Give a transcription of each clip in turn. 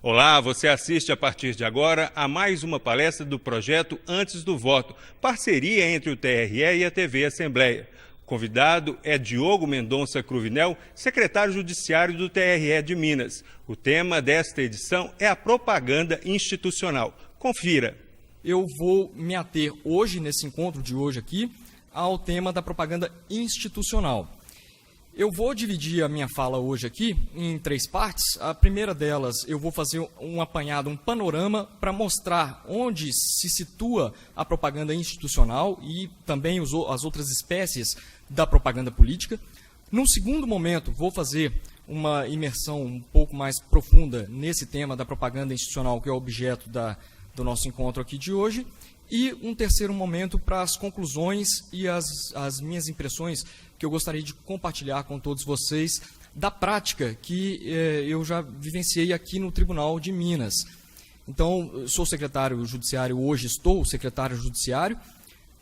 Olá, você assiste a partir de agora a mais uma palestra do projeto Antes do Voto, parceria entre o TRE e a TV Assembleia. O convidado é Diogo Mendonça Cruvinel, secretário judiciário do TRE de Minas. O tema desta edição é a propaganda institucional. Confira. Eu vou me ater hoje, nesse encontro de hoje aqui, ao tema da propaganda institucional. Eu vou dividir a minha fala hoje aqui em 3 partes. A primeira delas, eu vou fazer um apanhado, um panorama, para mostrar onde se situa a propaganda institucional e também as outras espécies da propaganda política. Num segundo momento, vou fazer uma imersão um pouco mais profunda nesse tema da propaganda institucional, que é o objeto do nosso encontro aqui de hoje. E um terceiro momento para as conclusões e as minhas impressões que eu gostaria de compartilhar com todos vocês da prática que eu já vivenciei aqui no Tribunal de Minas. Então, eu sou secretário judiciário, hoje estou secretário judiciário,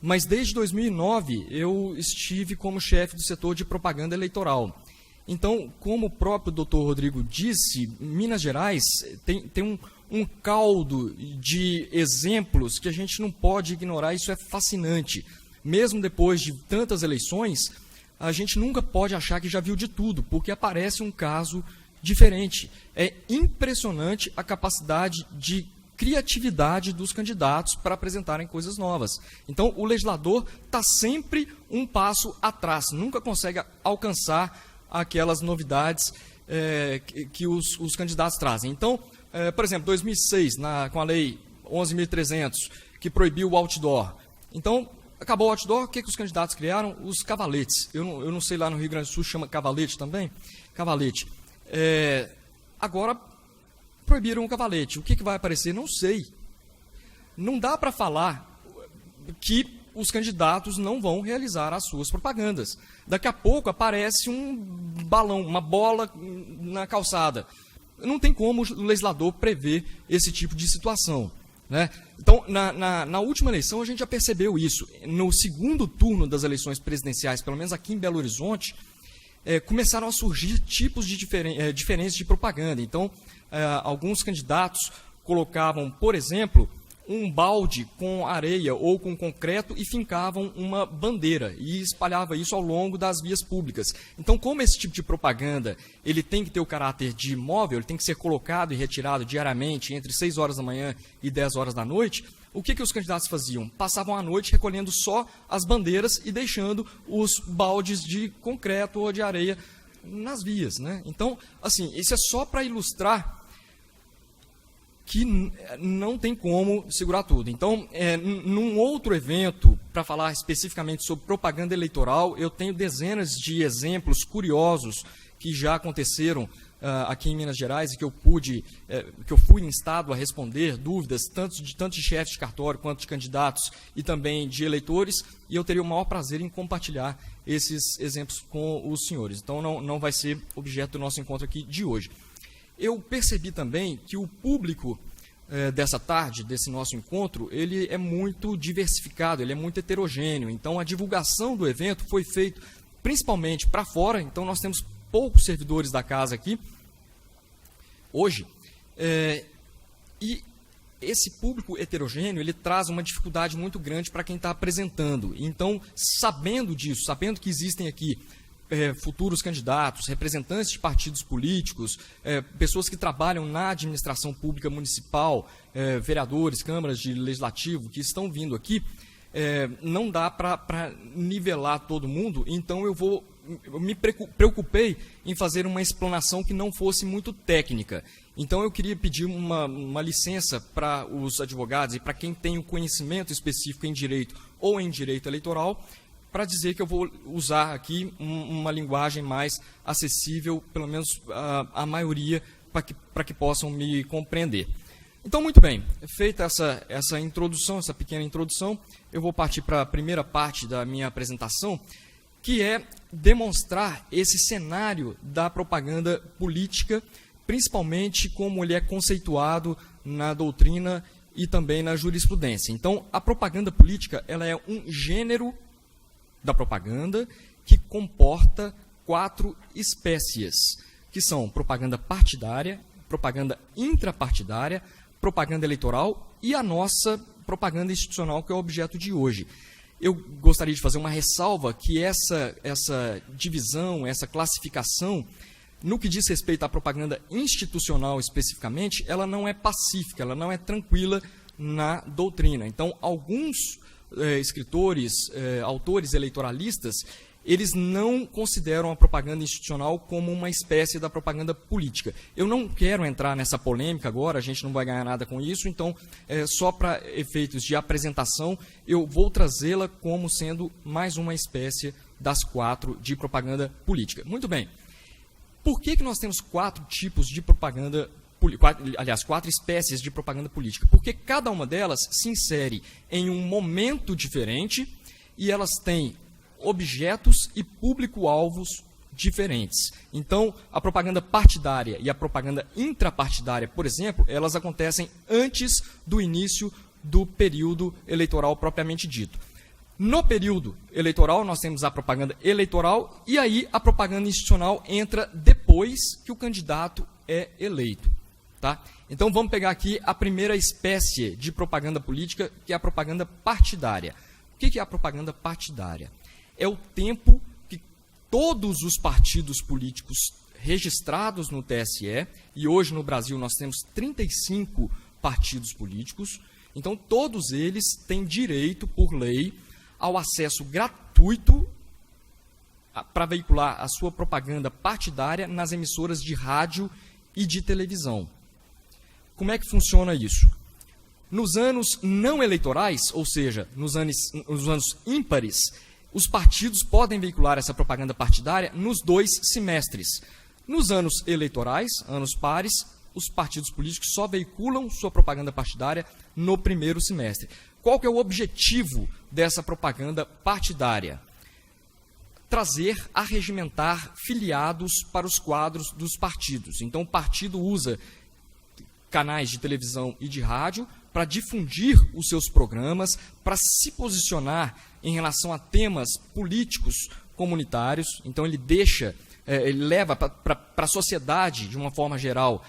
mas desde 2009 eu estive como chefe do setor de propaganda eleitoral. Então, como o próprio doutor Rodrigo disse, Minas Gerais tem um caldo de exemplos que a gente não pode ignorar, isso é fascinante. Mesmo depois de tantas eleições, a gente nunca pode achar que já viu de tudo, porque aparece um caso diferente. É impressionante a capacidade de criatividade dos candidatos para apresentarem coisas novas. Então, o legislador está sempre um passo atrás, nunca consegue alcançar aquelas novidades que os candidatos trazem. Então, por exemplo, 2006, com a lei 11.300, que proibiu o outdoor. Então, acabou o outdoor, o que os candidatos criaram? Os cavaletes. Eu não sei, lá no Rio Grande do Sul chama cavalete também? Cavalete. Agora, proibiram o cavalete. O que vai aparecer? Não sei. Não dá para falar que os candidatos não vão realizar as suas propagandas. Daqui a pouco aparece um balão, uma bola na calçada. Não tem como o legislador prever esse tipo de situação, né? Então, na última eleição, a gente já percebeu isso. No segundo turno das eleições presidenciais, pelo menos aqui em Belo Horizonte, começaram a surgir tipos de diferentes de propaganda. Então, alguns candidatos colocavam, por exemplo, um balde com areia ou com concreto e fincavam uma bandeira e espalhava isso ao longo das vias públicas. Então, como esse tipo de propaganda ele tem que ter o caráter de móvel, ele tem que ser colocado e retirado diariamente entre 6 horas da manhã e 10 horas da noite, o que os candidatos faziam? Passavam a noite recolhendo só as bandeiras e deixando os baldes de concreto ou de areia nas vias, né? Então, assim, isso é só para ilustrar que não tem como segurar tudo. Então, num outro evento, para falar especificamente sobre propaganda eleitoral, eu tenho dezenas de exemplos curiosos que já aconteceram aqui em Minas Gerais e que eu fui instado a responder dúvidas, tanto de chefes de cartório quanto de candidatos e também de eleitores, e eu teria o maior prazer em compartilhar esses exemplos com os senhores. Então, não vai ser objeto do nosso encontro aqui de hoje. Eu percebi também que o público dessa tarde, desse nosso encontro, ele é muito diversificado, ele é muito heterogêneo. Então, a divulgação do evento foi feita principalmente para fora. Então, nós temos poucos servidores da casa aqui, hoje. E esse público heterogêneo, ele traz uma dificuldade muito grande para quem está apresentando. Então, sabendo disso, sabendo que existem aqui futuros candidatos, representantes de partidos políticos, pessoas que trabalham na administração pública municipal, vereadores, câmaras de legislativo, que estão vindo aqui, não dá para nivelar todo mundo, então eu me preocupei em fazer uma explanação que não fosse muito técnica. Então, eu queria pedir uma licença para os advogados e para quem tem o conhecimento específico em direito ou em direito eleitoral, para dizer que eu vou usar aqui uma linguagem mais acessível, pelo menos a maioria, para que possam me compreender. Então, muito bem, feita essa introdução, essa pequena introdução, eu vou partir para a primeira parte da minha apresentação, que é demonstrar esse cenário da propaganda política, principalmente como ele é conceituado na doutrina e também na jurisprudência. Então, a propaganda política ela é um gênero da propaganda que comporta 4 espécies, que são propaganda partidária, propaganda intrapartidária, propaganda eleitoral e a nossa propaganda institucional, que é o objeto de hoje. Eu gostaria de fazer uma ressalva que essa divisão, essa classificação, no que diz respeito à propaganda institucional especificamente, ela não é pacífica, ela não é tranquila na doutrina. Então, alguns escritores, autores eleitoralistas, eles não consideram a propaganda institucional como uma espécie da propaganda política. Eu não quero entrar nessa polêmica agora, a gente não vai ganhar nada com isso, então, só para efeitos de apresentação, eu vou trazê-la como sendo mais uma espécie das 4 de propaganda política. Muito bem. Por que nós temos 4 tipos de propaganda política? Aliás, 4 espécies de propaganda política? Porque cada uma delas se insere em um momento diferente e elas têm objetos e público-alvos diferentes. Então, a propaganda partidária e a propaganda intrapartidária, por exemplo, elas acontecem antes do início do período eleitoral propriamente dito. No período eleitoral, nós temos a propaganda eleitoral e aí a propaganda institucional entra depois que o candidato é eleito. Tá? Então, vamos pegar aqui a primeira espécie de propaganda política, que é a propaganda partidária. O que é a propaganda partidária? É o tempo que todos os partidos políticos registrados no TSE, e hoje no Brasil nós temos 35 partidos políticos, então todos eles têm direito, por lei, ao acesso gratuito para veicular a sua propaganda partidária nas emissoras de rádio e de televisão. Como é que funciona isso? Nos anos não eleitorais, ou seja, nos anos ímpares, os partidos podem veicular essa propaganda partidária nos 2 semestres. Nos anos eleitorais, anos pares, os partidos políticos só veiculam sua propaganda partidária no primeiro semestre. Qual que é o objetivo dessa propaganda partidária? Trazer, arregimentar filiados para os quadros dos partidos. Então, o partido usa canais de televisão e de rádio para difundir os seus programas, para se posicionar em relação a temas políticos comunitários. Então, ele leva para a sociedade, de uma forma geral,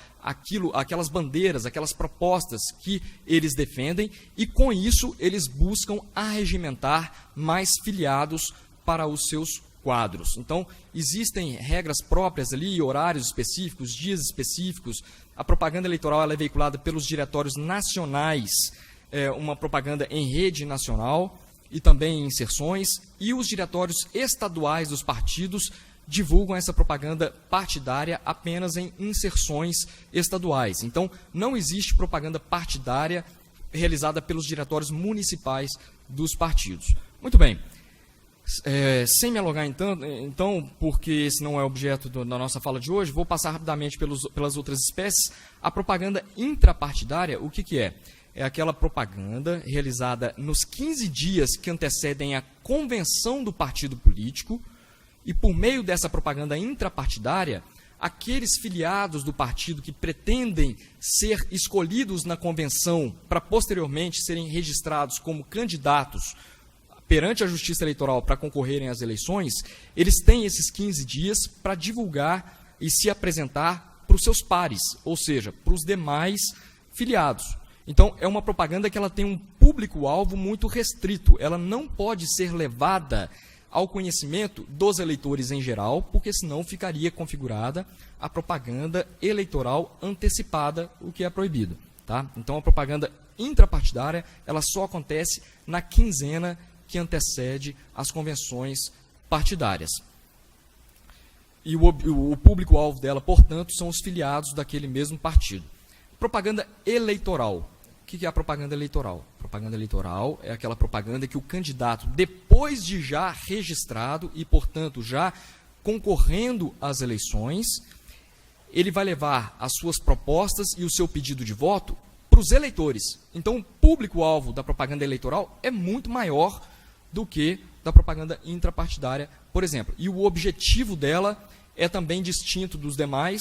aquelas bandeiras, aquelas propostas que eles defendem, e com isso eles buscam arregimentar mais filiados para os seus quadros. Então, existem regras próprias ali, horários específicos, dias específicos. A propaganda eleitoral ela é veiculada pelos diretórios nacionais, uma propaganda em rede nacional e também em inserções, e os diretórios estaduais dos partidos divulgam essa propaganda partidária apenas em inserções estaduais. Então, não existe propaganda partidária realizada pelos diretórios municipais dos partidos. Muito bem. Sem me alongar, então, porque esse não é objeto da nossa fala de hoje, vou passar rapidamente pelas outras espécies. A propaganda intrapartidária, o que é? É aquela propaganda realizada nos 15 dias que antecedem a convenção do partido político, e por meio dessa propaganda intrapartidária, aqueles filiados do partido que pretendem ser escolhidos na convenção para posteriormente serem registrados como candidatos perante a Justiça Eleitoral para concorrerem às eleições, eles têm esses 15 dias para divulgar e se apresentar para os seus pares, ou seja, para os demais filiados. Então, é uma propaganda que ela tem um público-alvo muito restrito, ela não pode ser levada ao conhecimento dos eleitores em geral, porque senão ficaria configurada a propaganda eleitoral antecipada, o que é proibido. Tá? Então, a propaganda intrapartidária ela só acontece na quinzena que antecede as convenções partidárias. E o público-alvo dela, portanto, são os filiados daquele mesmo partido. Propaganda eleitoral. O que é a propaganda eleitoral? Propaganda eleitoral é aquela propaganda que o candidato, depois de já registrado e, portanto, já concorrendo às eleições, ele vai levar as suas propostas e o seu pedido de voto para os eleitores. Então, o público-alvo da propaganda eleitoral é muito maior do que da propaganda intrapartidária, por exemplo. E o objetivo dela é também distinto dos demais,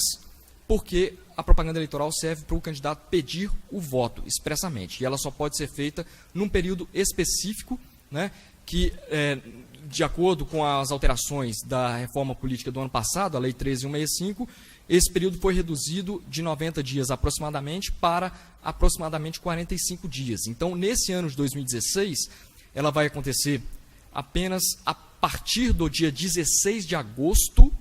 porque a propaganda eleitoral serve para o candidato pedir o voto expressamente. E ela só pode ser feita num período específico, né, que, de acordo com as alterações da reforma política do ano passado, a Lei 13.165, esse período foi reduzido de 90 dias aproximadamente para aproximadamente 45 dias. Então, nesse ano de 2016, ela vai acontecer apenas a partir do dia 16 de agosto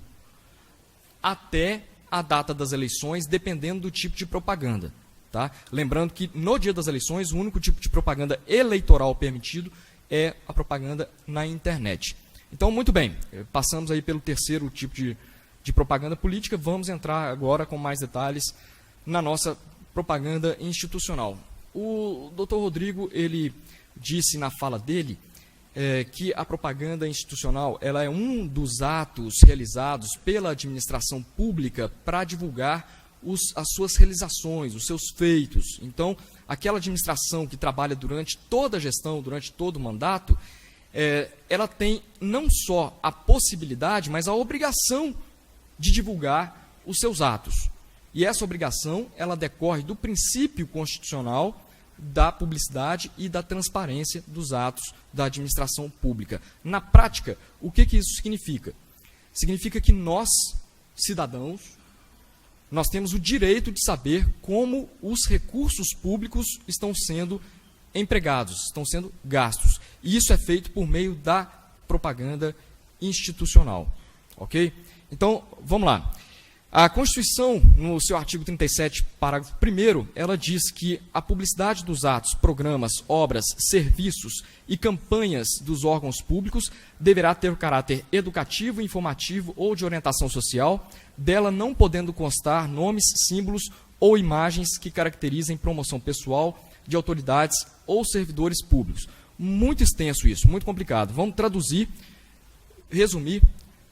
até a data das eleições, dependendo do tipo de propaganda. Tá? Lembrando que, no dia das eleições, o único tipo de propaganda eleitoral permitido é a propaganda na internet. Então, muito bem, passamos aí pelo terceiro tipo de propaganda política, vamos entrar agora com mais detalhes na nossa propaganda institucional. O Dr. Rodrigo, ele disse na fala dele que a propaganda institucional ela é um dos atos realizados pela administração pública para divulgar as suas realizações, os seus feitos. Então, aquela administração que trabalha durante toda a gestão, durante todo o mandato, ela tem não só a possibilidade, mas a obrigação de divulgar os seus atos. E essa obrigação, ela decorre do princípio constitucional da publicidade e da transparência dos atos da administração pública. Na prática, o que isso significa? Significa que nós, cidadãos, nós temos o direito de saber como os recursos públicos estão sendo empregados, estão sendo gastos. E isso é feito por meio da propaganda institucional. Ok? Então, vamos lá. A Constituição, no seu artigo 37, parágrafo 1º, ela diz que a publicidade dos atos, programas, obras, serviços e campanhas dos órgãos públicos deverá ter o caráter educativo, informativo ou de orientação social, dela não podendo constar nomes, símbolos ou imagens que caracterizem promoção pessoal de autoridades ou servidores públicos. Muito extenso isso, muito complicado. Vamos traduzir, resumir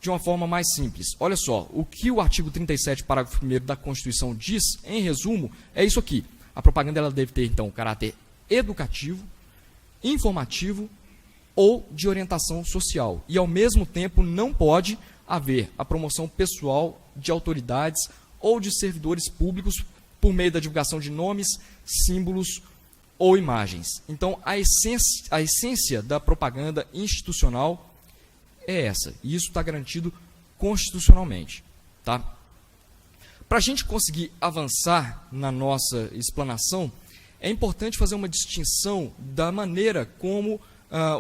de uma forma mais simples. Olha só, o que o artigo 37, parágrafo 1º da Constituição diz, em resumo, é isso aqui. A propaganda ela deve ter, então, caráter educativo, informativo ou de orientação social. E, ao mesmo tempo, não pode haver a promoção pessoal de autoridades ou de servidores públicos por meio da divulgação de nomes, símbolos ou imagens. Então, a essência da propaganda institucional é essa, e isso está garantido constitucionalmente. Tá? Para a gente conseguir avançar na nossa explanação, é importante fazer uma distinção da maneira como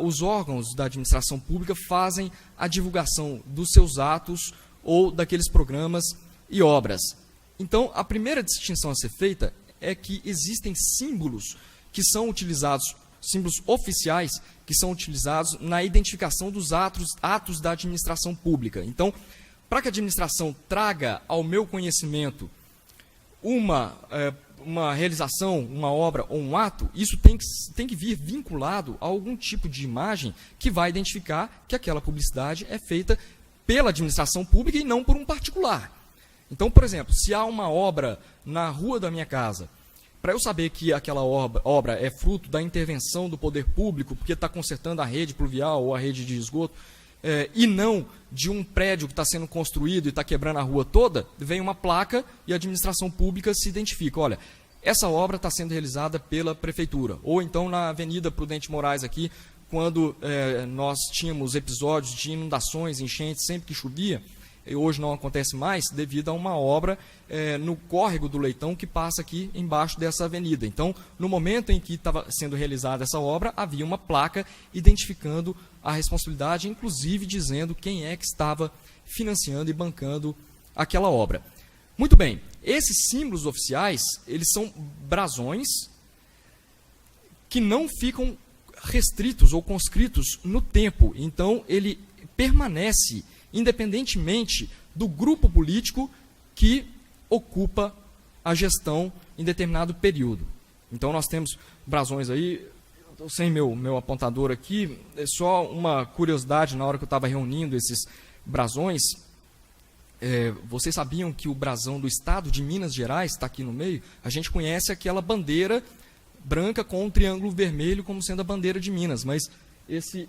os órgãos da administração pública fazem a divulgação dos seus atos ou daqueles programas e obras. Então, a primeira distinção a ser feita é que existem símbolos que são utilizados, símbolos oficiais, que são utilizados na identificação dos atos da administração pública. Então, para que a administração traga ao meu conhecimento uma realização, uma obra ou um ato, isso tem que vir vinculado a algum tipo de imagem que vai identificar que aquela publicidade é feita pela administração pública e não por um particular. Então, por exemplo, se há uma obra na rua da minha casa, para eu saber que aquela obra é fruto da intervenção do poder público, porque está consertando a rede pluvial ou a rede de esgoto, e não de um prédio que está sendo construído e está quebrando a rua toda, vem uma placa e a administração pública se identifica. Olha, essa obra está sendo realizada pela prefeitura. Ou então na Avenida Prudente Moraes aqui, quando nós tínhamos episódios de inundações, enchentes, sempre que chovia, e hoje não acontece mais, devido a uma obra no córrego do Leitão que passa aqui embaixo dessa avenida. Então, no momento em que estava sendo realizada essa obra, havia uma placa identificando a responsabilidade, inclusive dizendo quem é que estava financiando e bancando aquela obra. Muito bem, esses símbolos oficiais, eles são brasões que não ficam restritos ou conscritos no tempo. Então, ele permanece independentemente do grupo político que ocupa a gestão em determinado período. Então, nós temos brasões aí, estou sem meu apontador aqui, é só uma curiosidade, na hora que eu estava reunindo esses brasões, vocês sabiam que o brasão do estado de Minas Gerais está aqui no meio? A gente conhece aquela bandeira branca com um triângulo vermelho como sendo a bandeira de Minas, mas esse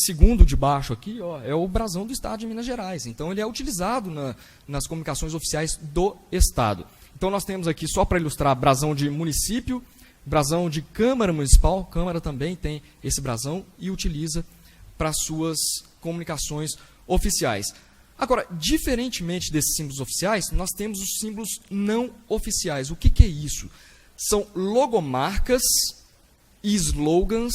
segundo de baixo aqui, ó, é o brasão do estado de Minas Gerais. Então, ele é utilizado nas comunicações oficiais do estado. Então, nós temos aqui, só para ilustrar, brasão de município, brasão de Câmara Municipal, Câmara também tem esse brasão e utiliza para suas comunicações oficiais. Agora, diferentemente desses símbolos oficiais, nós temos os símbolos não oficiais. O que é isso? São logomarcas e slogans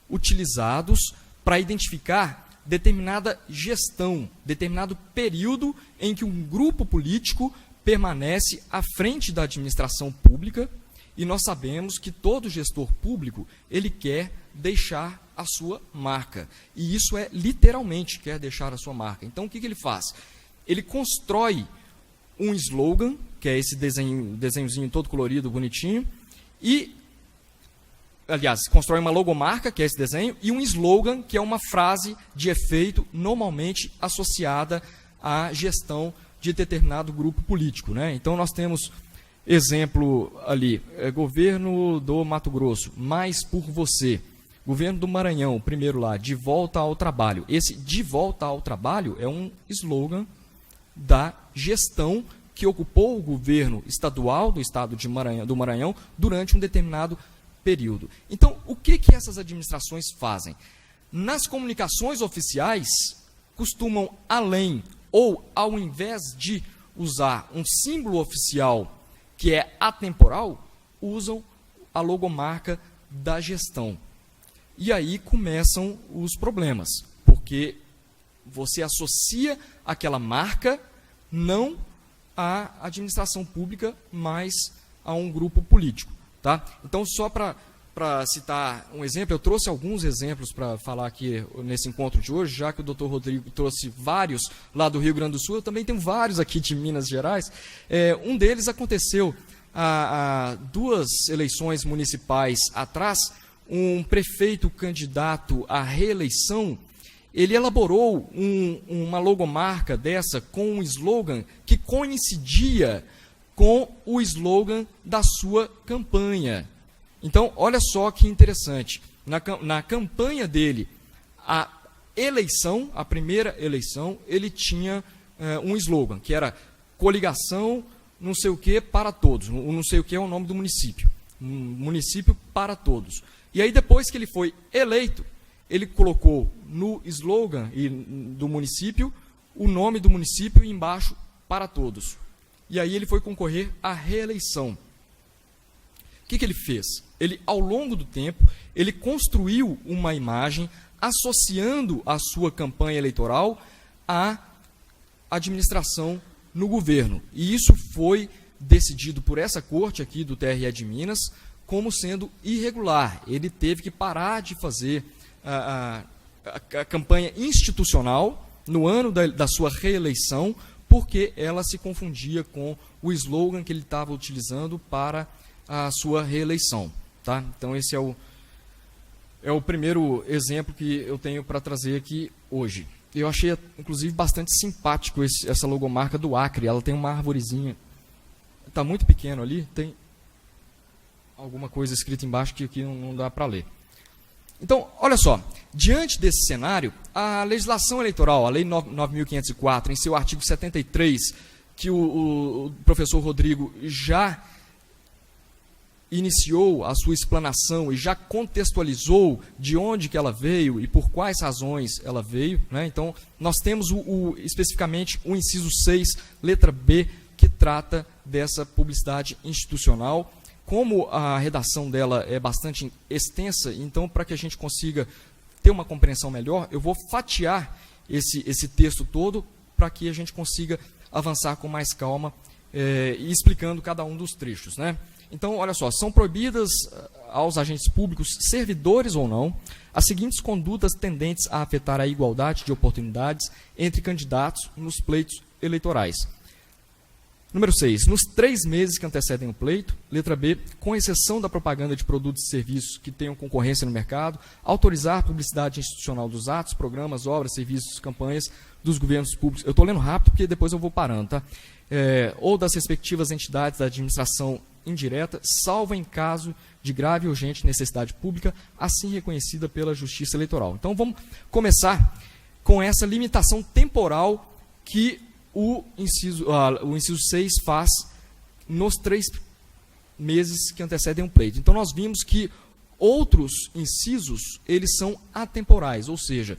utilizados para identificar determinada gestão, determinado período em que um grupo político permanece à frente da administração pública, e nós sabemos que todo gestor público, ele quer deixar a sua marca. E isso é literalmente quer deixar a sua marca. Então, o que ele faz? Ele constrói um slogan, que é esse desenhozinho todo colorido, bonitinho, e, aliás, constrói uma logomarca, que é esse desenho, e um slogan, que é uma frase de efeito normalmente associada à gestão de determinado grupo político, né? Então, nós temos exemplo ali, governo do Mato Grosso, mais por você. Governo do Maranhão, primeiro lá, de volta ao trabalho. Esse de volta ao trabalho é um slogan da gestão que ocupou o governo estadual do estado do Maranhão durante um determinado período. Então, o que essas administrações fazem? Nas comunicações oficiais, costumam, além ou ao invés de usar um símbolo oficial que é atemporal, usam a logomarca da gestão. E aí começam os problemas, porque você associa aquela marca não à administração pública, mas a um grupo político. Tá? Então, só para citar um exemplo, eu trouxe alguns exemplos para falar aqui nesse encontro de hoje, já que o doutor Rodrigo trouxe vários lá do Rio Grande do Sul, eu também tenho vários aqui de Minas Gerais. Um deles aconteceu há 2 eleições municipais atrás. Um prefeito candidato à reeleição, ele elaborou uma logomarca dessa com um slogan que coincidia com o slogan da sua campanha. Então, olha só que interessante. Na campanha dele, a primeira eleição, ele tinha um slogan, que era coligação não sei o que para todos. Não sei o que é o nome do município. Município para todos. E aí, depois que ele foi eleito, ele colocou no slogan do município o nome do município e embaixo para todos. E aí ele foi concorrer à reeleição. O que ele fez? Ele, ao longo do tempo, ele construiu uma imagem associando a sua campanha eleitoral à administração no governo. E isso foi decidido por essa corte aqui do TRE de Minas como sendo irregular. Ele teve que parar de fazer a campanha institucional no ano da sua reeleição, porque ela se confundia com o slogan que ele estava utilizando para a sua reeleição. Tá? Então, esse é o primeiro exemplo que eu tenho para trazer aqui hoje. Eu achei, inclusive, bastante simpático essa logomarca do Acre. Ela tem uma arvorezinha. Está muito pequeno ali, tem alguma coisa escrita embaixo que aqui não dá para ler. Então, olha só, diante desse cenário, a legislação eleitoral, a Lei 9.504, em seu artigo 73, que o professor Rodrigo já iniciou a sua explanação e já contextualizou de onde que ela veio e por quais razões ela veio, né? Então, nós temos especificamente o inciso 6, letra B, que trata dessa publicidade institucional. Como a redação dela é bastante extensa, então, para que a gente consiga ter uma compreensão melhor, eu vou fatiar esse texto todo para que a gente consiga avançar com mais calma e explicando cada um dos trechos, né? Então, olha só, são proibidas aos agentes públicos, servidores ou não, as seguintes condutas tendentes a afetar a igualdade de oportunidades entre candidatos nos pleitos eleitorais. Número 6. Nos 3 meses que antecedem o pleito, letra B, com exceção da propaganda de produtos e serviços que tenham concorrência no mercado, autorizar a publicidade institucional dos atos, programas, obras, serviços, campanhas dos governos públicos. Eu estou lendo rápido porque depois eu vou parando, tá? Ou das respectivas entidades da administração indireta, salvo em caso de grave e urgente necessidade pública, assim reconhecida pela Justiça Eleitoral. Então, vamos começar com essa limitação temporal que o inciso 6 faz nos meses que antecedem um pleito. Então, nós vimos que outros incisos, eles são atemporais, ou seja,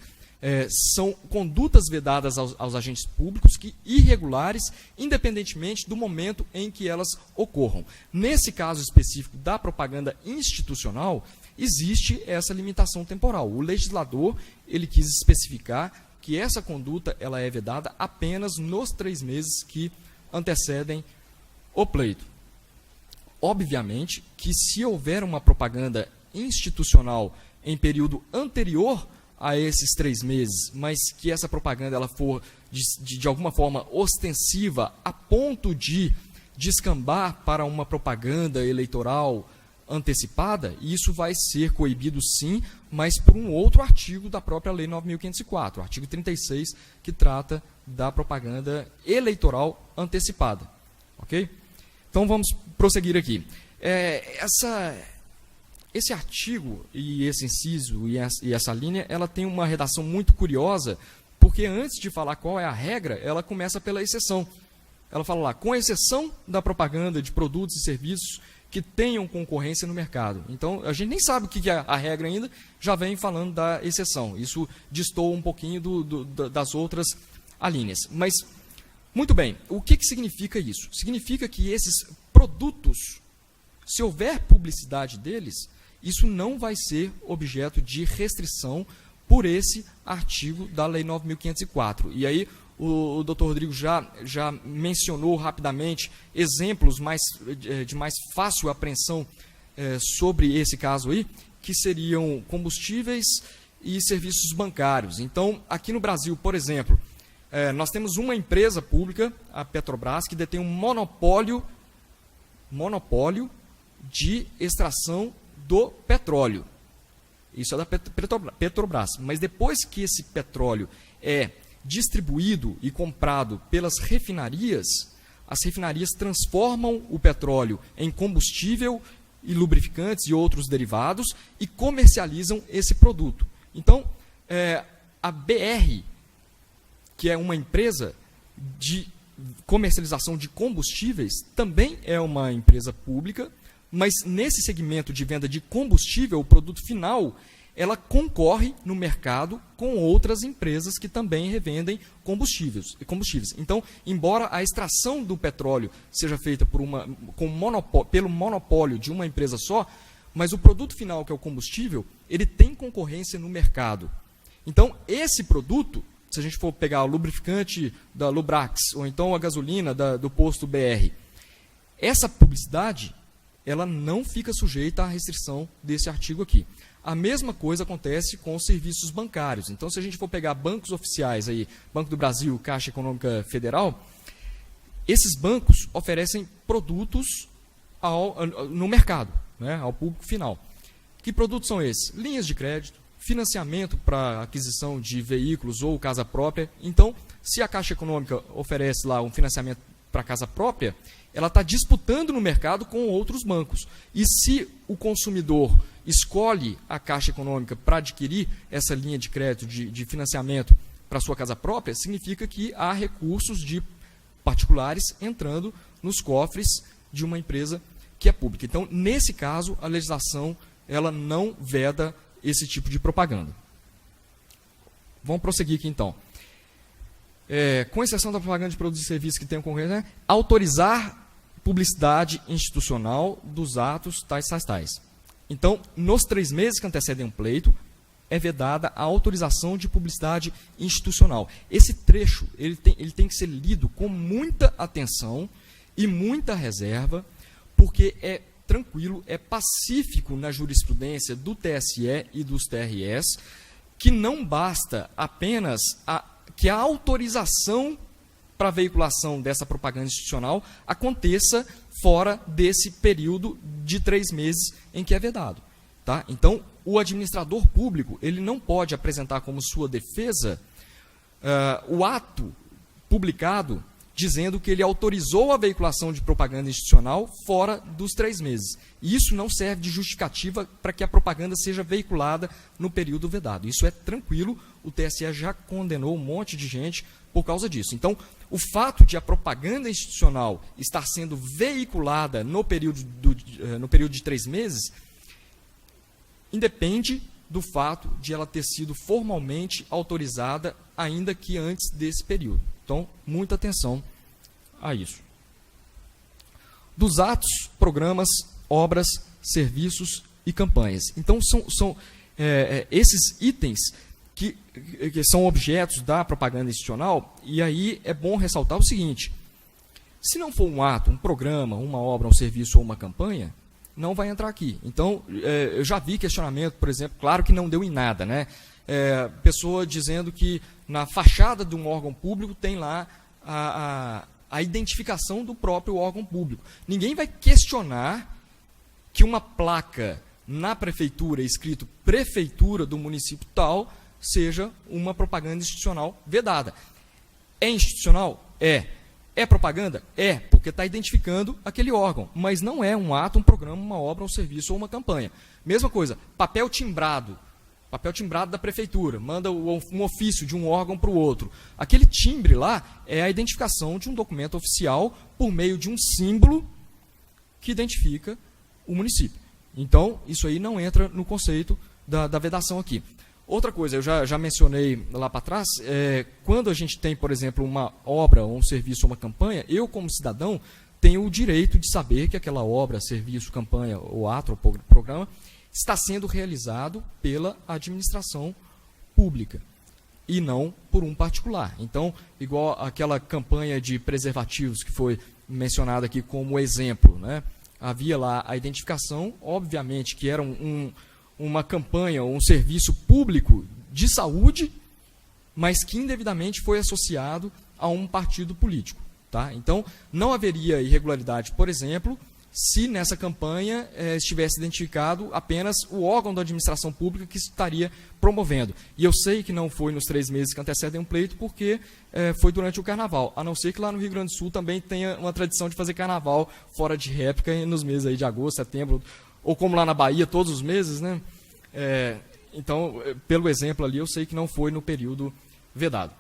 são condutas vedadas aos agentes públicos que irregulares, independentemente do momento em que elas ocorram. Nesse caso específico da propaganda institucional, existe essa limitação temporal. O legislador ele quis especificar que essa conduta ela é vedada apenas nos 3 meses que antecedem o pleito. Obviamente que se houver uma propaganda institucional em período anterior a esses 3 meses, mas que essa propaganda ela for de alguma forma ostensiva a ponto de descambar para uma propaganda eleitoral antecipada, isso vai ser coibido sim, mas por um outro artigo da própria Lei 9.504, o artigo 36, que trata da propaganda eleitoral antecipada. Ok? Então vamos prosseguir aqui. Esse artigo e esse inciso e essa linha, ela tem uma redação muito curiosa, porque antes de falar qual é a regra, ela começa pela exceção. Ela fala lá, com exceção da propaganda de produtos e serviços que tenham concorrência no mercado. Então, a gente nem sabe o que é a regra ainda, já vem falando da exceção. Isso destoa um pouquinho das outras alíneas. Mas, muito bem, o que significa isso? Significa que esses produtos, se houver publicidade deles, isso não vai ser objeto de restrição por esse artigo da Lei 9.504. E aí, o Dr. Rodrigo já mencionou rapidamente exemplos de mais fácil apreensão sobre esse caso aí, que seriam combustíveis e serviços bancários. Então, aqui no Brasil, por exemplo, nós temos uma empresa pública, a Petrobras, que detém um monopólio de extração do petróleo. Isso é da Petrobras. Mas depois que esse petróleo é distribuído e comprado pelas refinarias, as refinarias transformam o petróleo em combustível e lubrificantes e outros derivados e comercializam esse produto. Então, a BR, que é uma empresa de comercialização de combustíveis, também é uma empresa pública, mas nesse segmento de venda de combustível, o produto final, ela concorre no mercado com outras empresas que também revendem combustíveis. Então, embora a extração do petróleo seja feita pelo monopólio de uma empresa só, mas o produto final, que é o combustível, ele tem concorrência no mercado. Então, esse produto, se a gente for pegar o lubrificante da Lubrax, ou então a gasolina do posto BR, essa publicidade ela não fica sujeita à restrição desse artigo aqui. A mesma coisa acontece com os serviços bancários. Então, se a gente for pegar bancos oficiais, aí, Banco do Brasil, Caixa Econômica Federal, esses bancos oferecem produtos no mercado, né, ao público final. Que produtos são esses? Linhas de crédito, financiamento para aquisição de veículos ou casa própria. Então, se a Caixa Econômica oferece lá um financiamento para casa própria, ela está disputando no mercado com outros bancos. E se o consumidor escolhe a Caixa Econômica para adquirir essa linha de crédito, de financiamento para sua casa própria, significa que há recursos de particulares entrando nos cofres de uma empresa que é pública. Então, nesse caso, a legislação ela não veda esse tipo de propaganda. Vamos prosseguir aqui, então. Com exceção da propaganda de produtos e serviços que tenham concorrência, né, autorizar publicidade institucional dos atos tais. Então, nos 3 meses que antecedem um pleito, é vedada a autorização de publicidade institucional. Esse trecho ele tem que ser lido com muita atenção e muita reserva, porque é tranquilo, é pacífico na jurisprudência do TSE e dos TRS, que não basta apenas que a autorização para a veiculação dessa propaganda institucional aconteça fora desse período de 3 meses em que é vedado. Tá? Então, o administrador público ele não pode apresentar como sua defesa o ato publicado dizendo que ele autorizou a veiculação de propaganda institucional fora dos 3 meses. E isso não serve de justificativa para que a propaganda seja veiculada no período vedado. Isso é tranquilo, o TSE já condenou um monte de gente por causa disso. Então, o fato de a propaganda institucional estar sendo veiculada no período de 3 meses independe do fato de ela ter sido formalmente autorizada, ainda que antes desse período. Então, muita atenção a isso. Dos atos, programas, obras, serviços e campanhas. Então, são esses itens que são objetos da propaganda institucional, e aí é bom ressaltar o seguinte: se não for um ato, um programa, uma obra, um serviço ou uma campanha, não vai entrar aqui. Então, eu já vi questionamento, por exemplo, claro que não deu em nada, né? Pessoa dizendo que na fachada de um órgão público tem lá a identificação do próprio órgão público. Ninguém vai questionar que uma placa na prefeitura, escrito prefeitura do município tal, seja uma propaganda institucional vedada. É institucional? É. É propaganda? É, porque está identificando aquele órgão, mas não é um ato, um programa, uma obra, um serviço ou uma campanha. Mesma coisa, papel timbrado da prefeitura, manda um ofício de um órgão para o outro. Aquele timbre lá é a identificação de um documento oficial por meio de um símbolo que identifica o município. Então, isso aí não entra no conceito da vedação aqui. Outra coisa, eu já mencionei lá para trás, quando a gente tem, por exemplo, uma obra, um serviço ou uma campanha, eu, como cidadão, tenho o direito de saber que aquela obra, serviço, campanha, ou ato, ou programa, está sendo realizado pela administração pública e não por um particular. Então, igual aquela campanha de preservativos que foi mencionada aqui como exemplo, né? Havia lá a identificação, obviamente que era uma campanha ou um serviço público de saúde, mas que indevidamente foi associado a um partido político. Tá? Então, não haveria irregularidade, por exemplo, se nessa campanha estivesse identificado apenas o órgão da administração pública que estaria promovendo. E eu sei que não foi nos 3 meses que antecedem um pleito, porque foi durante o carnaval. A não ser que lá no Rio Grande do Sul também tenha uma tradição de fazer carnaval fora de época, nos meses aí de agosto, setembro, ou como lá na Bahia, todos os meses, né? Então, pelo exemplo ali, eu sei que não foi no período vedado.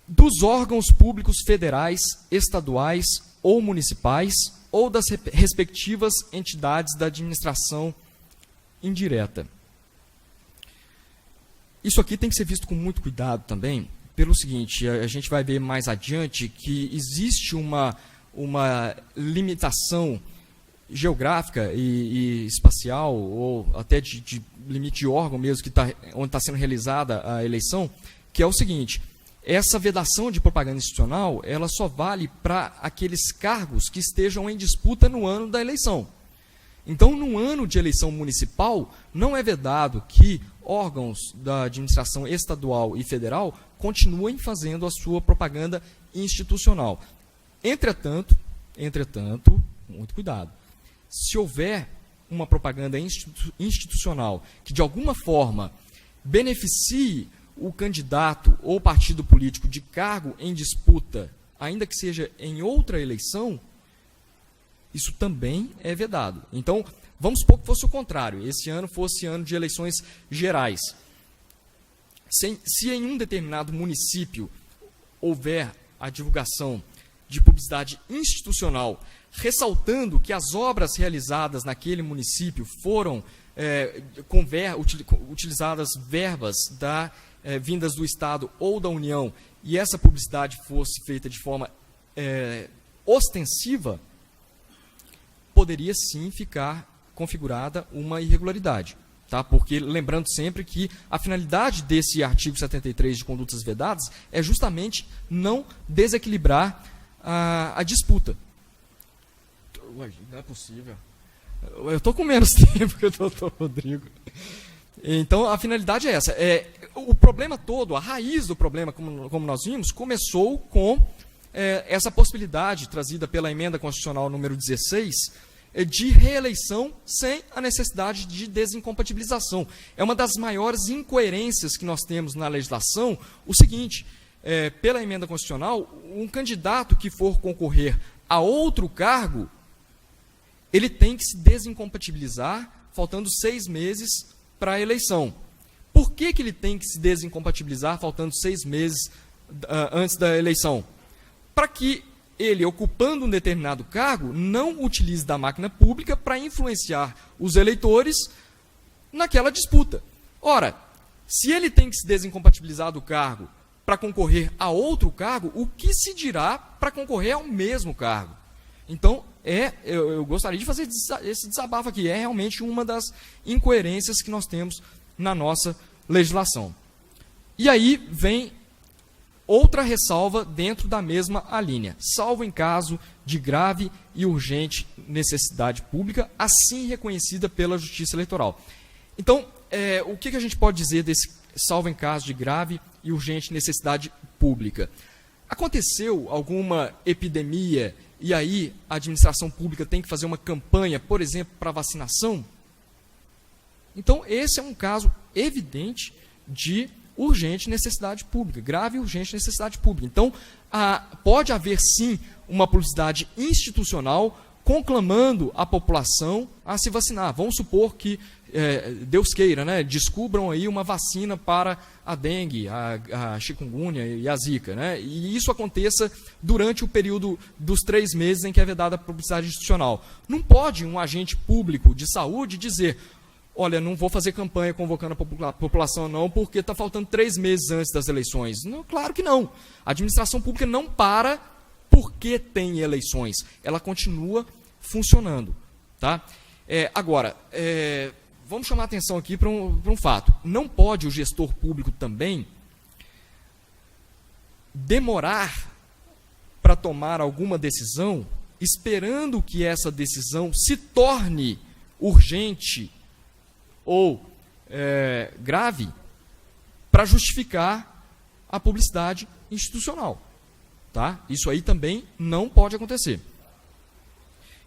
Dos órgãos públicos federais, estaduais ou municipais, ou das respectivas entidades da administração indireta. Isso aqui tem que ser visto com muito cuidado também, pelo seguinte: a gente vai ver mais adiante que existe uma limitação geográfica e espacial, ou até de limite de órgão mesmo, onde está sendo realizada a eleição, que é o seguinte: essa vedação de propaganda institucional, ela só vale para aqueles cargos que estejam em disputa no ano da eleição. Então, no ano de eleição municipal, não é vedado que órgãos da administração estadual e federal continuem fazendo a sua propaganda institucional. Entretanto, muito cuidado. Se houver uma propaganda institucional que, de alguma forma, beneficie o candidato ou partido político de cargo em disputa, ainda que seja em outra eleição, isso também é vedado. Então, vamos supor que fosse o contrário, esse ano fosse ano de eleições gerais. Se em um determinado município houver a divulgação de publicidade institucional, ressaltando que as obras realizadas naquele município foram utilizadas verbas vindas do Estado ou da União, e essa publicidade fosse feita de forma ostensiva, poderia sim ficar configurada uma irregularidade. Tá? Porque, lembrando sempre que a finalidade desse artigo 73 de condutas vedadas é justamente não desequilibrar a disputa. Não é possível. Eu estou com menos tempo que o doutor Rodrigo. Então, a finalidade é essa. O problema todo, a raiz do problema, como nós vimos, começou com essa possibilidade trazida pela emenda constitucional número 16, de reeleição sem a necessidade de desincompatibilização. É uma das maiores incoerências que nós temos na legislação, o seguinte: pela emenda constitucional, um candidato que for concorrer a outro cargo, ele tem que se desincompatibilizar, faltando 6 meses para a eleição. Por que ele tem que se desincompatibilizar, faltando 6 meses antes da eleição, para que ele, ocupando um determinado cargo, não utilize da máquina pública para influenciar os eleitores naquela disputa. Ora, se ele tem que se desincompatibilizar do cargo para concorrer a outro cargo, o que se dirá para concorrer ao mesmo cargo? Então, eu gostaria de fazer esse desabafo aqui. É realmente uma das incoerências que nós temos na nossa legislação. E aí vem outra ressalva dentro da mesma linha, salvo em caso de grave e urgente necessidade pública, assim reconhecida pela Justiça Eleitoral. Então, o que a gente pode dizer desse salvo em caso de grave e urgente necessidade pública? Aconteceu alguma epidemia e aí a administração pública tem que fazer uma campanha, por exemplo, para vacinação? Então, esse é um caso evidente de urgente necessidade pública, grave e urgente necessidade pública. Então, pode haver sim uma publicidade institucional conclamando a população a se vacinar. Vamos supor que, Deus queira, né, descubram aí uma vacina para a dengue, a chikungunya e a zika, né, e isso aconteça durante o período dos 3 meses em que é vedada a publicidade institucional. Não pode um agente público de saúde dizer: olha, não vou fazer campanha convocando a população não, porque está faltando 3 meses antes das eleições. Não, claro que não. A administração pública não para porque tem eleições. Ela continua funcionando. Tá? Agora, vamos chamar a atenção aqui para um fato. Não pode o gestor público também demorar para tomar alguma decisão, esperando que essa decisão se torne urgente ou grave, para justificar a publicidade institucional. Tá? Isso aí também não pode acontecer.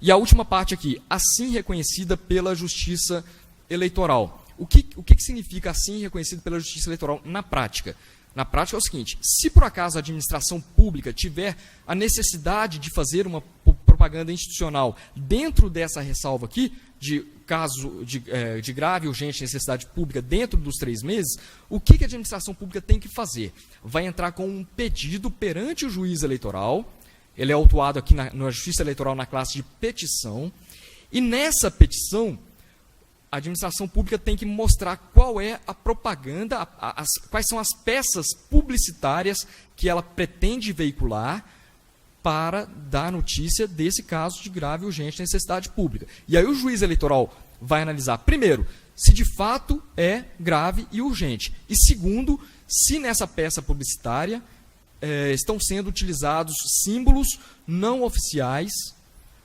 E a última parte aqui, assim reconhecida pela Justiça Eleitoral. O que significa assim reconhecido pela Justiça Eleitoral na prática? Na prática é o seguinte: se por acaso a administração pública tiver a necessidade de fazer uma propaganda institucional dentro dessa ressalva aqui, de caso de grave e urgente necessidade pública dentro dos 3 meses, o que a administração pública tem que fazer? Vai entrar com um pedido perante o juiz eleitoral. Ele é autuado aqui na Justiça Eleitoral na classe de petição, e nessa petição a administração pública tem que mostrar qual é a propaganda, quais são as peças publicitárias que ela pretende veicular para dar notícia desse caso de grave e urgente necessidade pública. E aí o juiz eleitoral vai analisar, primeiro, se de fato é grave e urgente, e segundo, se nessa peça publicitária estão sendo utilizados símbolos não oficiais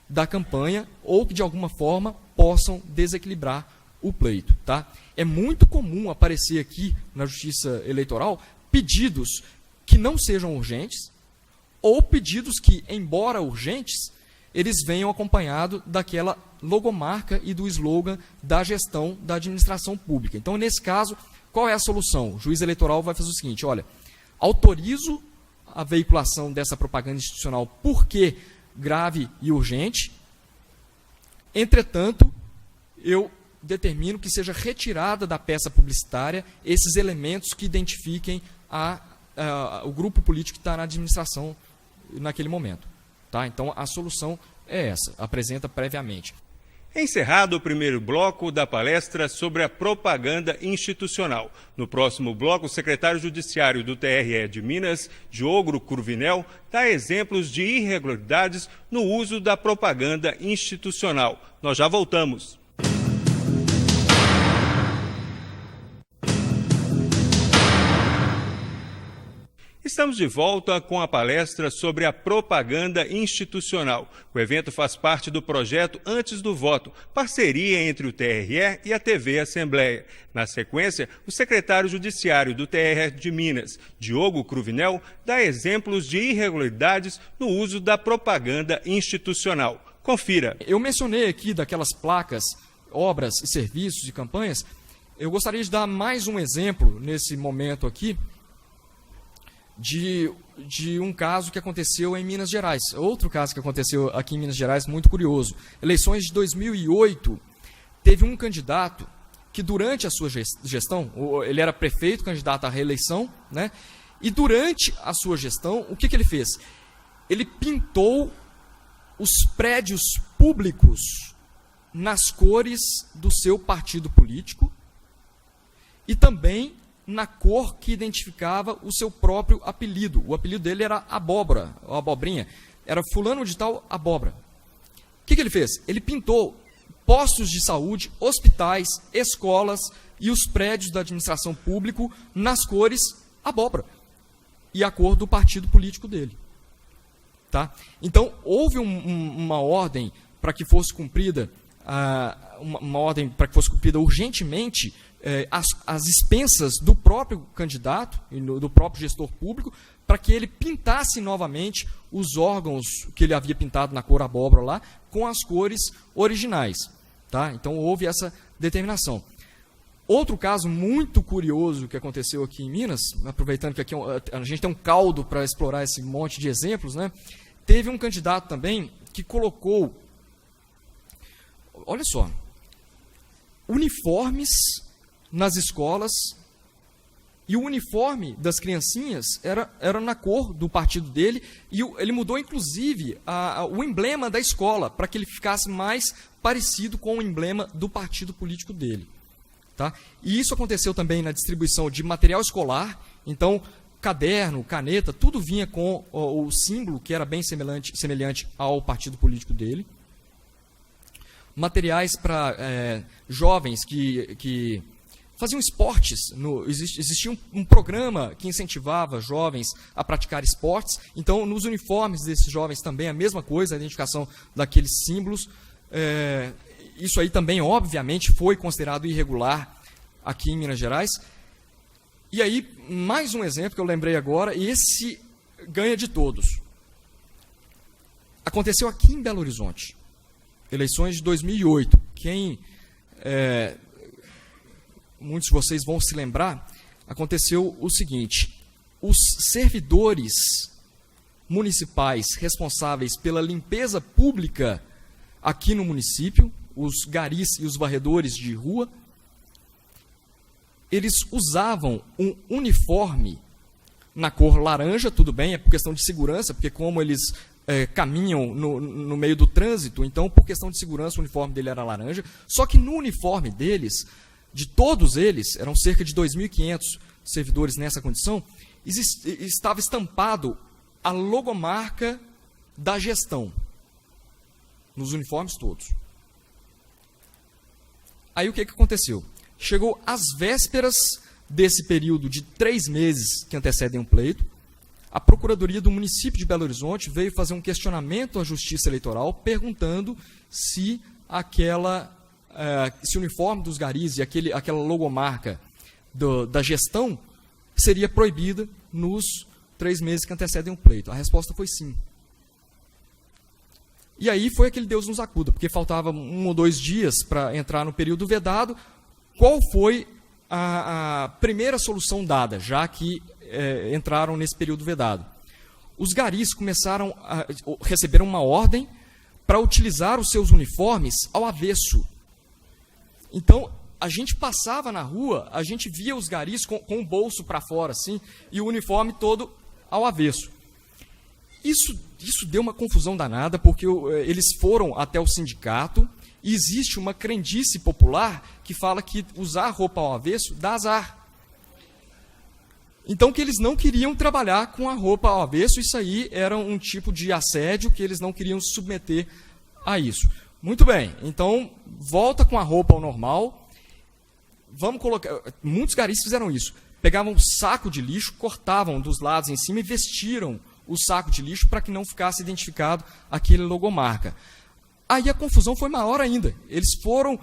da campanha ou que de alguma forma possam desequilibrar o pleito. Tá? É muito comum aparecer aqui na Justiça Eleitoral pedidos que não sejam urgentes ou pedidos que, embora urgentes, eles venham acompanhados daquela logomarca e do slogan da gestão da administração pública. Então, nesse caso, qual é a solução? O juiz eleitoral vai fazer o seguinte: olha, autorizo a veiculação dessa propaganda institucional porque grave e urgente, entretanto, eu determino que seja retirada da peça publicitária esses elementos que identifiquem o grupo político que está na administração naquele momento. Tá? Então, a solução é essa, apresenta previamente. Encerrado o primeiro bloco da palestra sobre a propaganda institucional. No próximo bloco, o secretário judiciário do TRE de Minas, Diogo Cruvinel, dá exemplos de irregularidades no uso da propaganda institucional. Nós já voltamos. Estamos de volta com a palestra sobre a propaganda institucional. O evento faz parte do projeto Antes do Voto, parceria entre o TRE e a TV Assembleia. Na sequência, o secretário judiciário do TRE de Minas, Diogo Cruvinel, dá exemplos de irregularidades no uso da propaganda institucional. Confira. Eu mencionei aqui daquelas placas, obras e serviços e campanhas. Eu gostaria de dar mais um exemplo nesse momento aqui, de um caso que aconteceu em Minas Gerais. Outro caso que aconteceu aqui em Minas Gerais, muito curioso. Eleições de 2008, teve um candidato que durante a sua gestão, ele era prefeito, candidato à reeleição, né, E durante a sua gestão, o que ele fez? Ele pintou os prédios públicos nas cores do seu partido político e também na cor que identificava o seu próprio apelido. O apelido dele era Abóbora, ou Abobrinha. Era fulano de tal Abóbora. O que ele fez? Ele pintou postos de saúde, hospitais, escolas e os prédios da administração pública nas cores abóbora e a cor do partido político dele. Tá? Então, houve uma ordem para que fosse cumprida, uma ordem para que fosse cumprida urgentemente as expensas do próprio candidato e do próprio gestor público, para que ele pintasse novamente os órgãos que ele havia pintado na cor abóbora lá, com as cores originais. Tá? Então, houve essa determinação. Outro caso muito curioso que aconteceu aqui em Minas, aproveitando que aqui a gente tem um caldo para explorar esse monte de exemplos, né? Teve um candidato também que colocou, olha só, uniformes nas escolas, e o uniforme das criancinhas era na cor do partido dele, e ele mudou, inclusive, o emblema da escola, para que ele ficasse mais parecido com o emblema do partido político dele. Tá? E isso aconteceu também na distribuição de material escolar, então, caderno, caneta, tudo vinha com o símbolo, que era bem semelhante ao partido político dele. Materiais para jovens que faziam esportes. Existia um programa que incentivava jovens a praticar esportes. Então, nos uniformes desses jovens também a mesma coisa, a identificação daqueles símbolos. Isso aí também, obviamente, foi considerado irregular aqui em Minas Gerais. E aí, mais um exemplo que eu lembrei agora, e esse ganha de todos. Aconteceu aqui em Belo Horizonte, eleições de 2008. Muitos de vocês vão se lembrar, aconteceu o seguinte: os servidores municipais responsáveis pela limpeza pública aqui no município, os garis e os varredores de rua, eles usavam um uniforme na cor laranja, tudo bem, é por questão de segurança, porque como eles caminham no meio do trânsito, então, por questão de segurança, o uniforme dele era laranja, só que no uniforme deles, de todos eles, eram cerca de 2.500 servidores nessa condição, estava estampado a logomarca da gestão, nos uniformes todos. Aí o que aconteceu? Chegou às vésperas desse período de 3 meses que antecedem um pleito, a Procuradoria do município de Belo Horizonte veio fazer um questionamento à Justiça Eleitoral perguntando se esse uniforme dos garis e aquela logomarca da gestão seria proibida nos 3 meses que antecedem um pleito. A resposta foi sim. E aí foi aquele Deus nos acuda, porque faltava 1 ou 2 dias para entrar no período vedado. Qual foi a primeira solução dada, já que entraram nesse período vedado? Os garis receberam uma ordem para utilizar os seus uniformes ao avesso. Então, a gente passava na rua, a gente via os garis com o bolso para fora, assim, e o uniforme todo ao avesso. Isso deu uma confusão danada, porque eles foram até o sindicato, e existe uma crendice popular que fala que usar roupa ao avesso dá azar. Então, que eles não queriam trabalhar com a roupa ao avesso, isso aí era um tipo de assédio que eles não queriam se submeter a isso. Muito bem, então, volta com a roupa ao normal. Vamos colocar. Muitos garis fizeram isso. Pegavam um saco de lixo, cortavam dos lados em cima e vestiram o saco de lixo para que não ficasse identificado aquele logomarca. Aí a confusão foi maior ainda. Eles foram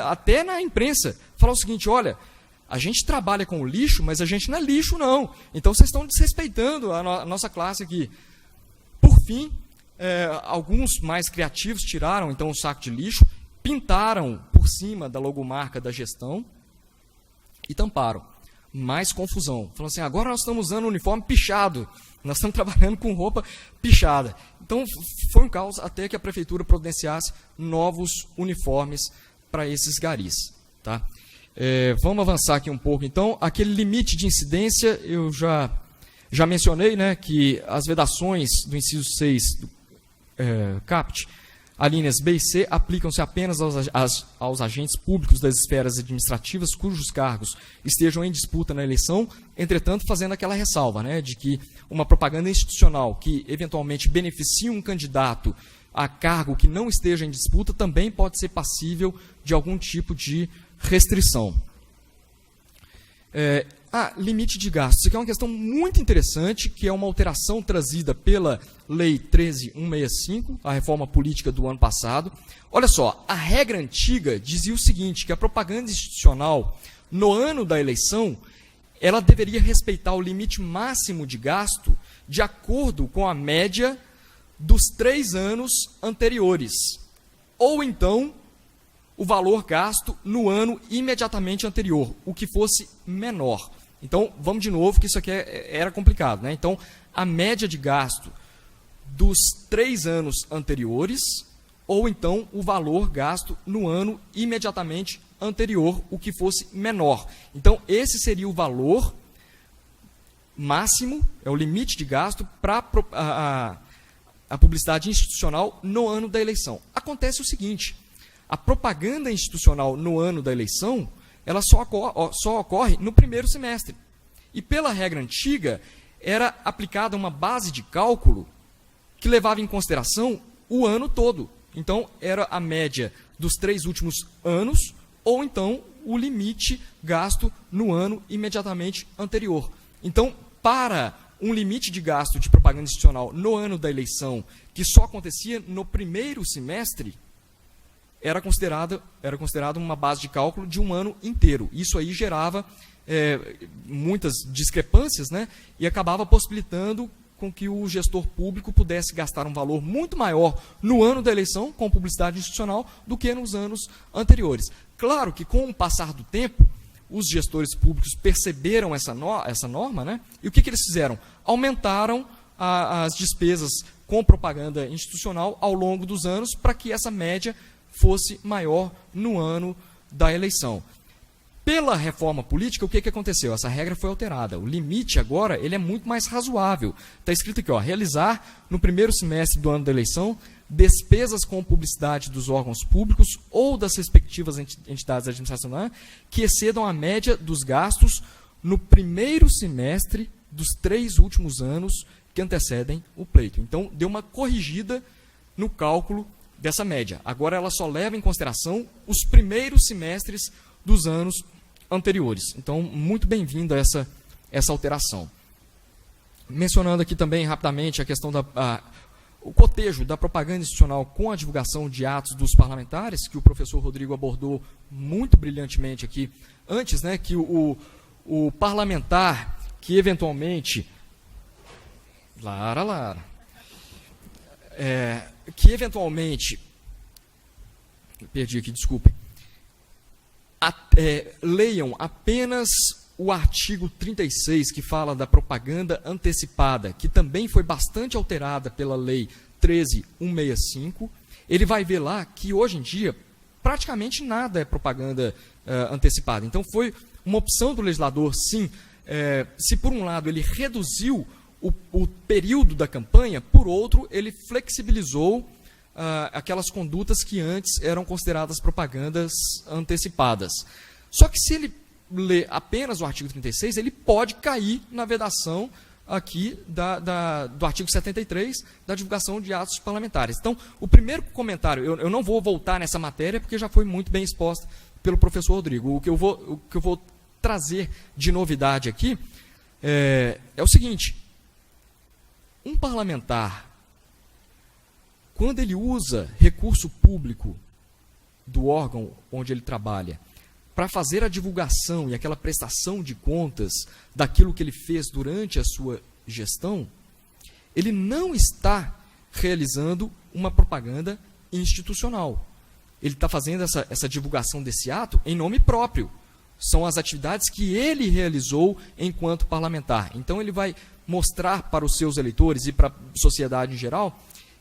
até na imprensa falar o seguinte: olha, a gente trabalha com o lixo, mas a gente não é lixo, não. Então vocês estão desrespeitando a nossa classe aqui. Por fim, alguns mais criativos tiraram então o saco de lixo, pintaram por cima da logomarca da gestão e tamparam. Mais confusão. Falaram assim: agora nós estamos usando um uniforme pichado. Nós estamos trabalhando com roupa pichada. Então, foi um caos até que a prefeitura providenciasse novos uniformes para esses garis. Tá? Vamos avançar aqui um pouco, então. Aquele limite de incidência, eu já Já mencionei, né, que as vedações do inciso 6 do CAPT, alíneas B e C, aplicam-se apenas aos agentes públicos das esferas administrativas cujos cargos estejam em disputa na eleição, entretanto, fazendo aquela ressalva, né, de que uma propaganda institucional que eventualmente beneficie um candidato a cargo que não esteja em disputa também pode ser passível de algum tipo de restrição. Limite de gastos. Isso aqui é uma questão muito interessante, que é uma alteração trazida pela Lei 13.165, a reforma política do ano passado. Olha só, a regra antiga dizia o seguinte, que a propaganda institucional, no ano da eleição, ela deveria respeitar o limite máximo de gasto de acordo com a média dos 3 anos anteriores, ou então o valor gasto no ano imediatamente anterior, o que fosse menor. Então, vamos de novo, que isso aqui era complicado, né? Então, a média de gasto dos 3 anos anteriores, ou então o valor gasto no ano imediatamente anterior, o que fosse menor. Então, esse seria o valor máximo, é o limite de gasto para a publicidade institucional no ano da eleição. Acontece o seguinte, a propaganda institucional no ano da eleição, ela só ocorre no primeiro semestre. E pela regra antiga, era aplicada uma base de cálculo que levava em consideração o ano todo. Então, era a média dos 3 últimos anos, ou então o limite gasto no ano imediatamente anterior. Então, para um limite de gasto de propaganda institucional no ano da eleição, que só acontecia no primeiro semestre, era considerado uma base de cálculo de um ano inteiro. Isso aí gerava muitas discrepâncias, né, e acabava possibilitando com que o gestor público pudesse gastar um valor muito maior no ano da eleição com publicidade institucional do que nos anos anteriores. Claro que, com o passar do tempo, os gestores públicos perceberam essa norma, né, e o que eles fizeram? Aumentaram as despesas com propaganda institucional ao longo dos anos para que essa média fosse maior no ano da eleição. Pela reforma política, o que aconteceu? Essa regra foi alterada. O limite agora ele é muito mais razoável. Está escrito aqui, realizar no primeiro semestre do ano da eleição despesas com publicidade dos órgãos públicos ou das respectivas entidades administracionais que excedam a média dos gastos no primeiro semestre dos 3 últimos anos que antecedem o pleito. Então, deu uma corrigida no cálculo dessa média. Agora ela só leva em consideração os primeiros semestres dos anos anteriores. Então, muito bem-vinda essa alteração. Mencionando aqui também rapidamente a questão o cotejo da propaganda institucional com a divulgação de atos dos parlamentares, que o professor Rodrigo abordou muito brilhantemente aqui antes, né, que o parlamentar que eventualmente perdi aqui, desculpem, leiam apenas o artigo 36, que fala da propaganda antecipada, que também foi bastante alterada pela Lei 13.165, ele vai ver lá que, hoje em dia, praticamente nada é propaganda antecipada. Então, foi uma opção do legislador, sim, se por um lado ele reduziu o período da campanha, por outro, ele flexibilizou aquelas condutas que antes eram consideradas propagandas antecipadas. Só que se ele ler apenas o artigo 36, ele pode cair na vedação aqui do artigo 73, da divulgação de atos parlamentares. Então, o primeiro comentário, eu não vou voltar nessa matéria, porque já foi muito bem exposta pelo professor Rodrigo. O que eu vou trazer de novidade aqui é o seguinte: um parlamentar, quando ele usa recurso público do órgão onde ele trabalha para fazer a divulgação e aquela prestação de contas daquilo que ele fez durante a sua gestão, ele não está realizando uma propaganda institucional. Ele está fazendo essa divulgação desse ato em nome próprio. São as atividades que ele realizou enquanto parlamentar. Então, ele vai mostrar para os seus eleitores e para a sociedade em geral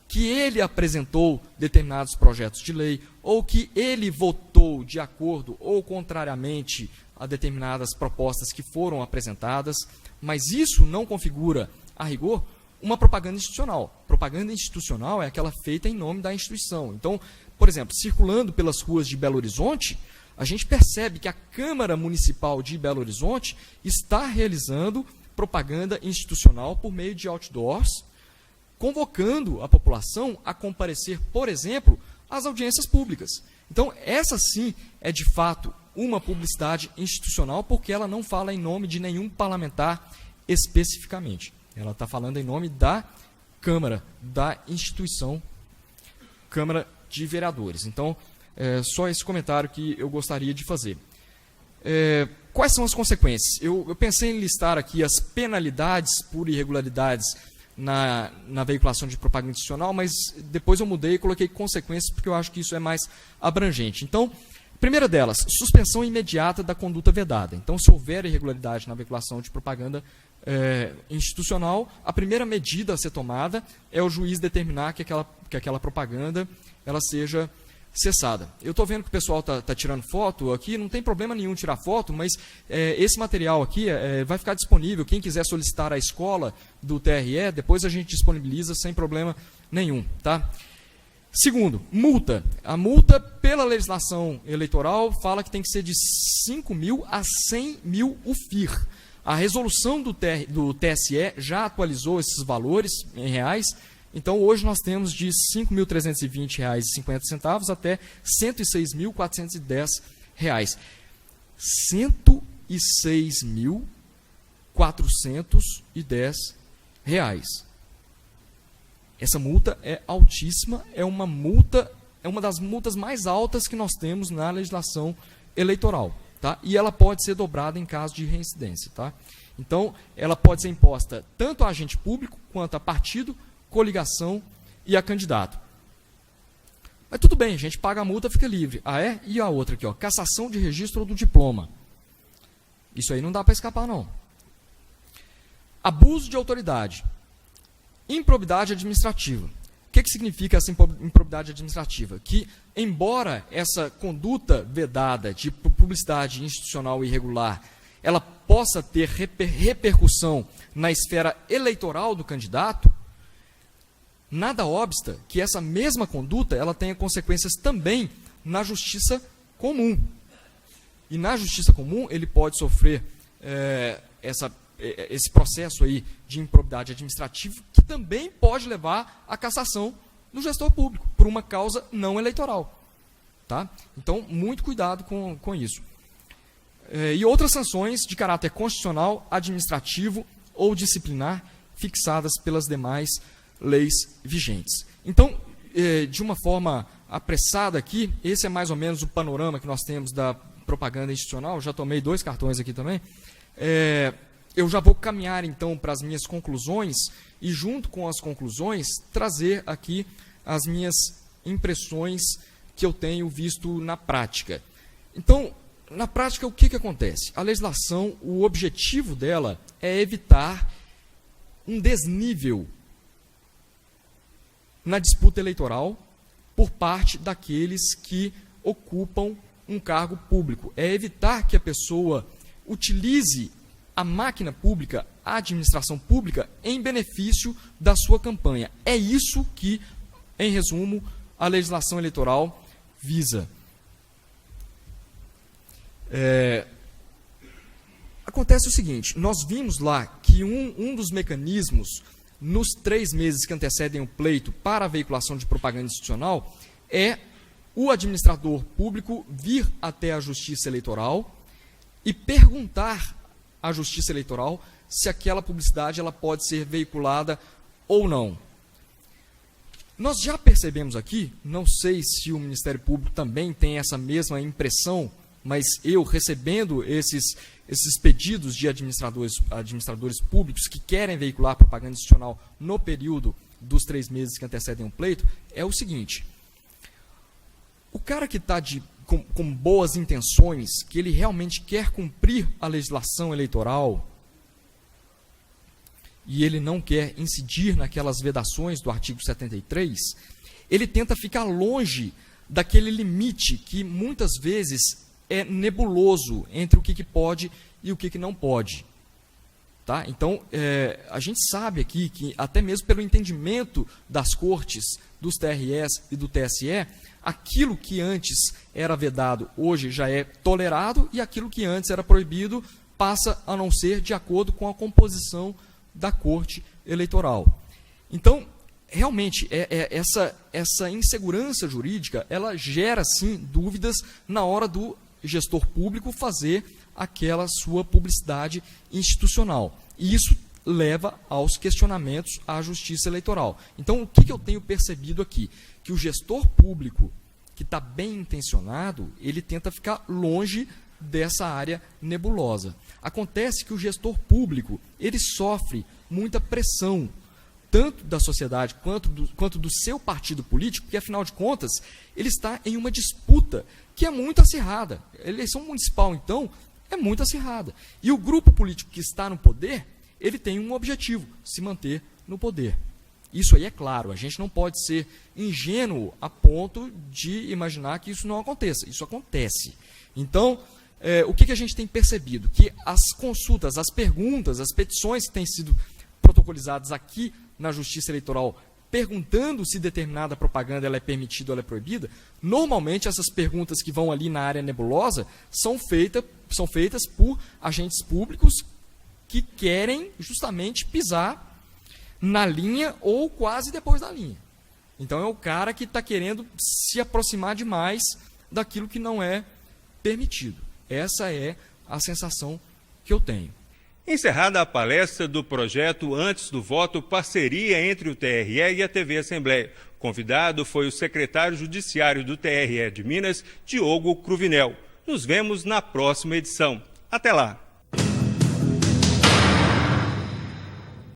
que ele apresentou determinados projetos de lei, ou que ele votou de acordo ou contrariamente a determinadas propostas que foram apresentadas, mas isso não configura, a rigor, uma propaganda institucional. Propaganda institucional é aquela feita em nome da instituição. Então, por exemplo, circulando pelas ruas de Belo Horizonte, a gente percebe que a Câmara Municipal de Belo Horizonte está realizando propaganda institucional por meio de outdoors, convocando a população a comparecer, por exemplo, às audiências públicas. Então, essa sim é, de fato, uma publicidade institucional, porque ela não fala em nome de nenhum parlamentar especificamente. Ela está falando em nome da Câmara, da instituição Câmara de Vereadores. Então, só esse comentário que eu gostaria de fazer. Quais são as consequências? Eu pensei em listar aqui as penalidades por irregularidades na veiculação de propaganda institucional, mas depois eu mudei e coloquei consequências, porque eu acho que isso é mais abrangente. Então, primeira delas, suspensão imediata da conduta vedada. Então, se houver irregularidade na veiculação de propaganda institucional, a primeira medida a ser tomada é o juiz determinar que aquela propaganda ela seja cessada. Eu estou vendo que o pessoal está tirando foto aqui, não tem problema nenhum tirar foto, mas esse material aqui vai ficar disponível. Quem quiser solicitar à escola do TRE, depois a gente disponibiliza sem problema nenhum. Tá? Segundo, multa. A multa, pela legislação eleitoral, fala que tem que ser de 5 mil a 100 mil UFIR. A resolução do TSE já atualizou esses valores em reais. Então, hoje nós temos de R$ 5.320,50 até R$ 106.410. R$ 106.410. Essa multa é altíssima, é uma das multas mais altas que nós temos na legislação eleitoral. Tá? E ela pode ser dobrada em caso de reincidência. Tá? Então, ela pode ser imposta tanto a agente público quanto a partido, coligação e a candidato. Mas tudo bem, a gente paga a multa, fica livre. Ah, é? E a outra aqui, ó, cassação de registro do diploma. Isso aí não dá para escapar, não. Abuso de autoridade. Improbidade administrativa. O que significa essa improbidade administrativa? Que, embora essa conduta vedada de publicidade institucional irregular, ela possa ter repercussão na esfera eleitoral do candidato, nada obsta que essa mesma conduta ela tenha consequências também na justiça comum. E na justiça comum ele pode sofrer esse processo aí de improbidade administrativa, que também pode levar à cassação do gestor público, por uma causa não eleitoral. Tá? Então, muito cuidado com isso. E outras sanções de caráter constitucional, administrativo ou disciplinar, fixadas pelas demais leis vigentes. Então, de uma forma apressada aqui, esse é mais ou menos o panorama que nós temos da propaganda institucional. Já tomei 2 cartões aqui também. Eu já vou caminhar, então, para as minhas conclusões e, junto com as conclusões, trazer aqui as minhas impressões que eu tenho visto na prática. Então, na prática, o que acontece? A legislação, o objetivo dela é evitar um desnível na disputa eleitoral por parte daqueles que ocupam um cargo público. É evitar que a pessoa utilize a máquina pública, a administração pública, em benefício da sua campanha. É isso que, em resumo, a legislação eleitoral visa. Acontece o seguinte, nós vimos lá que um dos mecanismos, nos 3 meses que antecedem o pleito para a veiculação de propaganda institucional, é o administrador público vir até a Justiça Eleitoral e perguntar à Justiça Eleitoral se aquela publicidade ela pode ser veiculada ou não. Nós já percebemos aqui, não sei se o Ministério Público também tem essa mesma impressão, mas eu, recebendo esses pedidos de administradores públicos que querem veicular propaganda institucional no período dos 3 meses que antecedem o pleito, é o seguinte: o cara que está com boas intenções, que ele realmente quer cumprir a legislação eleitoral, e ele não quer incidir naquelas vedações do artigo 73, ele tenta ficar longe daquele limite que muitas vezes é nebuloso entre o que pode e o que não pode. Tá? Então, a gente sabe aqui que, até mesmo pelo entendimento das cortes, dos TREs e do TSE, aquilo que antes era vedado hoje já é tolerado e aquilo que antes era proibido passa a não ser de acordo com a composição da Corte Eleitoral. Então, realmente, essa insegurança jurídica, ela gera, sim, dúvidas na hora do gestor público fazer aquela sua publicidade institucional. E isso leva aos questionamentos à Justiça Eleitoral. Então, o que eu tenho percebido aqui? Que o gestor público, que está bem intencionado, ele tenta ficar longe dessa área nebulosa. Acontece que o gestor público, ele sofre muita pressão, tanto da sociedade quanto do seu partido político, porque, afinal de contas, ele está em uma disputa que é muito acirrada. A eleição municipal, então, é muito acirrada. E o grupo político que está no poder, ele tem um objetivo, se manter no poder. Isso aí é claro, a gente não pode ser ingênuo a ponto de imaginar que isso não aconteça. Isso acontece. Então, o que a gente tem percebido? Que as consultas, as perguntas, as petições que têm sido protocolizadas aqui na Justiça Eleitoral, perguntando se determinada propaganda ela é permitida ou ela é proibida, normalmente essas perguntas que vão ali na área nebulosa são feitas por agentes públicos que querem justamente pisar na linha ou quase depois da linha. Então é o cara que está querendo se aproximar demais daquilo que não é permitido. Essa é a sensação que eu tenho. Encerrada a palestra do projeto Antes do Voto, parceria entre o TRE e a TV Assembleia. Convidado foi o secretário judiciário do TRE de Minas, Diogo Cruvinel. Nos vemos na próxima edição. Até lá!